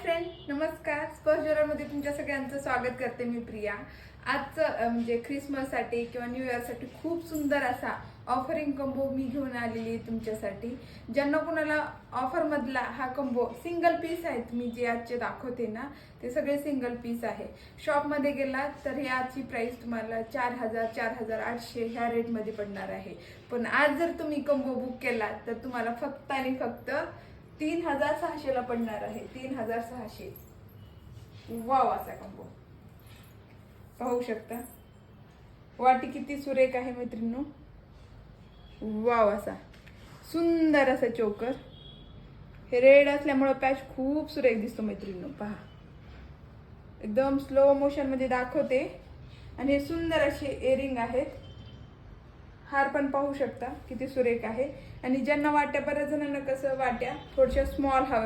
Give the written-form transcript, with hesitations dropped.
Friend, नमस्कार. स्पर्श ज्वेलरमध्ये तुमच्या सगळ्यांचं स्वागत करते मी प्रिया. आजचं म्हणजे ख्रिसमससाठी किंवा न्यू इयरसाठी खूप सुंदर असा ऑफरिंग कंबो मी घेऊन आलेली आहे तुमच्यासाठी. ज्यांना कोणाला ऑफरमधला हा कंबो सिंगल पीस आहेत, मी जे आजचे दाखवते ना ते सगळे सिंगल पीस आहे. शॉपमध्ये गेला तर याची प्राइस तुम्हाला 4,000 4,800 ह्या रेटमध्ये पडणार आहे. पण आज जर तुम्ही कंबो बुक केला तर तुम्हाला फक्त आणि फक्त 3,600 ला पडणार आहे. 3,600. वाव, असा कंबो पाहू शकता. वाटी किती सुरेख आहे मैत्रिणींनो. वाव, असा सुंदर असा चोकर. हे रेड असल्यामुळे पॅच खूप सुरेख दिसतो मैत्रिणींनो. पहा, एकदम स्लो मोशन मध्ये दाखवते. आणि हे सुंदर असे इयरिंग आहेत. हार पण पाहू शकता किती सुरेख आहे. आणि ज्यांना वाट्या, बऱ्याच जणांना कसं वाट्या थोड्याशा स्मॉल हव्या